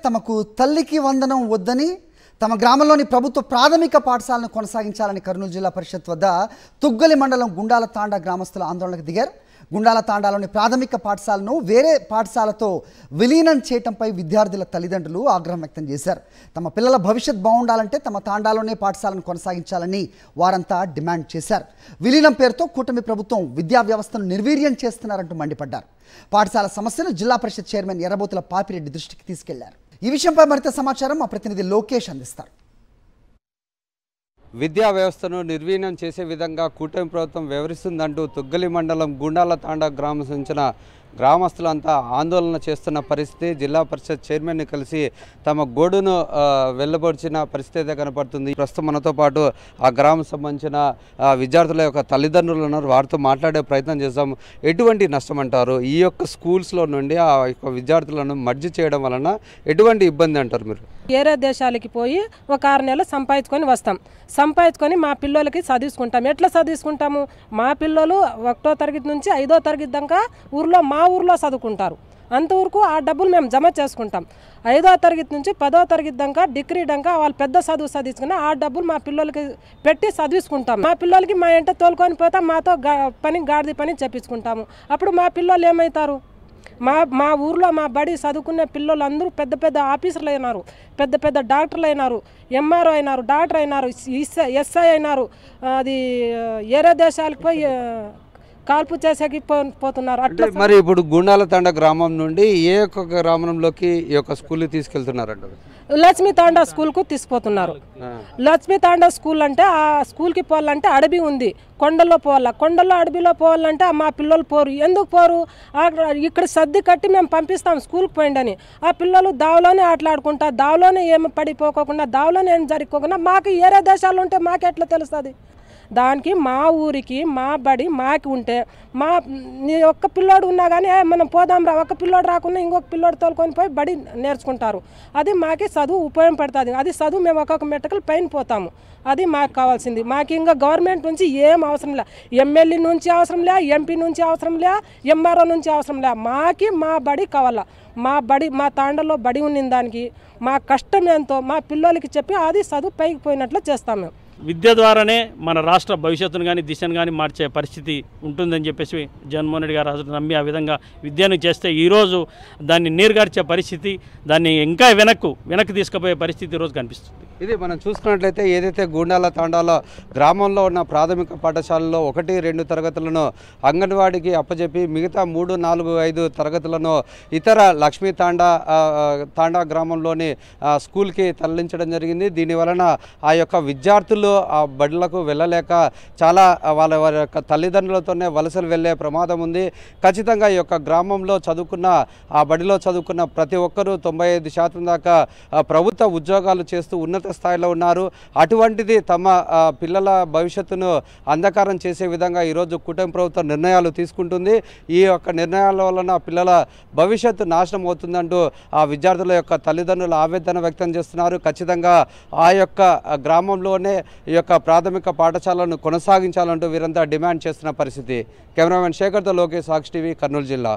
తమకు తల్లికి వందనం వద్దని తమ గ్రామంలోని ప్రభుత్వ ప్రాథమిక పాఠశాలను కొనసాగించాలని కర్నూలు జిల్లా పరిషత్ వద్ద తుగ్గలి మండలం గుండాల తాండా గ్రామస్తులు ఆందోళనకు దిగారు. గుండాల తాండాలోని ప్రాథమిక పాఠశాలను వేరే పాఠశాలతో విలీనం చేయటంపై విద్యార్థుల తల్లిదండ్రులు ఆగ్రహం వ్యక్తం చేశారు. తమ పిల్లల భవిష్యత్ బాగుండాలంటే తమ తాండాలోనే పాఠశాలను కొనసాగించాలని వారంతా డిమాండ్ చేశారు. విలీనం పేరుతో కూటమి ప్రభుత్వం విద్యా వ్యవస్థను నిర్వీర్యం చేస్తున్నారంటూ మండిపడ్డారు. పాఠశాల సమస్యను జిల్లా పరిషత్ చైర్మన్ ఎర్రబోతుల పాపిరెడ్డి దృష్టికి తీసుకెళ్లారు. ఈ విషయంపై మరింత సమాచారం మా ప్రతినిధి లోకేష్ అందిస్తారు. విద్యా వ్యవస్థను నిర్వీర్యం చేసే విధంగా కూటమి ప్రభుత్వం వ్యవహరిస్తుందంటూ తుగ్గలి మండలం గుండాల తాండా గ్రామం సంచిన గ్రామస్తులంతా ఆందోళన చేస్తున్న పరిస్థితి. జిల్లా పరిషత్ చైర్మన్ని కలిసి తమ గోడును వెళ్ళబడిచిన పరిస్థితి కనపడుతుంది. ప్రస్తుతం మనతో పాటు ఆ గ్రామం సంబంధించిన విద్యార్థుల యొక్క తల్లిదండ్రులు ఉన్నారు. వారితో మాట్లాడే ప్రయత్నం చేద్దాం. ఎటువంటి నష్టం అంటారు? ఈ యొక్క స్కూల్స్లో నుండి ఆ యొక్క విద్యార్థులను మర్జీ చేయడం వలన ఎటువంటి ఇబ్బంది అంటారు మీరు? వేరే దేశాలకి పోయి ఒక 6 నెలలు సంపాదించుకొని వస్తాం. సంపాదించుకొని మా పిల్లలకి చదివించుకుంటాం. ఎట్లా చదివించుకుంటాము? మా పిల్లలు 1వ తరగతి నుంచి 5వ తరగతి దాకా మా ఊర్లో చదువుకుంటారు. అంతవరకు ఆ డబ్బులు మేము జమ చేసుకుంటాం. 5వ తరగతి నుంచి 10వ తరగతి దాకా డిగ్రీ దాకా వాళ్ళు పెద్ద చదువు చదివించుకుని ఆ డబ్బులు మా పిల్లలకి పెట్టి చదివించుకుంటాం. మా పిల్లలకి మా ఇంట తోలుకొని పోతాం. మాతో గాడిద పని చెప్పించుకుంటాము. అప్పుడు మా పిల్లలు ఏమవుతారు? మా ఊర్లో మా బడి చదువుకునే పిల్లలు అందరూ పెద్ద పెద్ద ఆఫీసర్లు అయినారు, పెద్ద పెద్ద డాక్టర్లు అయినారు, ఎంఆర్ఓ అయినారు, డాక్టర్ అయినారు, ఎస్ఐ అయినారు. అది వేరే దేశాలకు పోయి కాల్పు చేసేకి పోతున్నారు. అట్లా మరి ఇప్పుడు గుండాల తాండా గ్రామం నుండి ఏ ఒక్క గ్రామంలోకి ఈ యొక్క స్కూల్ని తీసుకెళ్తున్నారంట? లక్ష్మీ తాండా స్కూల్కు తీసుకుపోతున్నారు. లక్ష్మీ తాండా స్కూల్ అంటే ఆ స్కూల్కి పోవాలంటే అడవి ఉంది, కొండల్లో పోవాలా. కొండల్లో అడవిలో పోవాలంటే మా పిల్లలు పోరు. ఎందుకు పోరు? ఇక్కడ సర్ది కట్టి మేము పంపిస్తాం స్కూల్కి పోయిండని. ఆ పిల్లలు దావలోనే ఆటలాడుకుంటా, దావలోనే ఏమి పడిపోకుండా, దావలోనే ఏం జరుపుకోకుండా మాకు వేరే దేశాలు ఉంటే మాకెట్లా తెలుస్తుంది? దానికి మా ఊరికి మా బడి మాకి ఉంటే ఒక్క పిల్లోడు ఉన్నా కానీ మనం పోదాం రా, ఒక్క పిల్లోడు రాకుండా ఇంకొక పిల్లోడు తోలుకొని పోయి బడి నేర్చుకుంటారు. అది మాకి చదువు ఉపయోగపడుతుంది. అది చదువు మేము ఒక్కొక్క మెట్టకలు పైన పోతాము. అది మాకు కావాల్సింది. మాకు ఇంకా గవర్నమెంట్ నుంచి ఏం అవసరం లే, ఎమ్మెల్యే నుంచి అవసరం లే, ఎంపీ నుంచి అవసరం లే, ఎంఆర్ఓ నుంచి అవసరం లే. మాకి మా బడి కావాలా. మా బడి మా తాండలో బడి ఉన్న దానికి మా కష్టం ఎంతో మా పిల్లలకి చెప్పి అది చదువు పైకి పోయినట్లు చేస్తాం. మేము విద్య ద్వారానే మన రాష్ట్ర భవిష్యత్తును కానీ దిశను కానీ మార్చే పరిస్థితి ఉంటుందని చెప్పేసి జగన్మోహన్ రెడ్డి గారు నమ్మి ఆ విధంగా విద్యను చేస్తే ఈరోజు దాన్ని నీరుగార్చే పరిస్థితి, దాన్ని ఇంకా వెనక్కి తీసుకుపోయే పరిస్థితి ఈరోజు కనిపిస్తుంది. ఇది మనం చూసుకున్నట్లయితే ఏదైతే గుండాల తాండాలో గ్రామంలో ఉన్న ప్రాథమిక పాఠశాలలో 1, 2 తరగతులను అంగన్వాడికి అప్పచెప్పి మిగతా 3, 4, 5 తరగతులను ఇతర లక్ష్మీ తాండా గ్రామంలోని స్కూల్కి తరలించడం జరిగింది. దీనివలన ఆ యొక్క విద్యార్థులు ఆ బడులకు వెళ్ళలేక చాలా వారి యొక్క తల్లిదండ్రులతోనే వలసలు వెళ్ళే ప్రమాదం ఉంది. ఖచ్చితంగా ఈ యొక్క గ్రామంలో చదువుకున్న ఆ బడిలో చదువుకున్న ప్రతి ఒక్కరూ 95% దాకా ప్రభుత్వ ఉద్యోగాలు చేస్తూ ఉన్నత స్థాయిలో ఉన్నారు. అటువంటిది తమ పిల్లల భవిష్యత్తును అంధకారం చేసే విధంగా ఈరోజు కూటమి ప్రభుత్వం నిర్ణయాలు తీసుకుంటుంది. ఈ యొక్క నిర్ణయాల వలన పిల్లల భవిష్యత్తు నాశనం అవుతుందంటూ ఆ విద్యార్థుల యొక్క తల్లిదండ్రులు ఆవేదన వ్యక్తం చేస్తున్నారు. ఖచ్చితంగా ఆ యొక్క గ్రామంలోనే ఈ యొక్క ప్రాథమిక పాఠశాలను కొనసాగించాలంటూ వీరంతా డిమాండ్ చేస్తున్న పరిస్థితి. కెమెరామెన్ శేఖర్తో లోకేష్, సాక్షి టీవీ, కర్నూలు జిల్లా.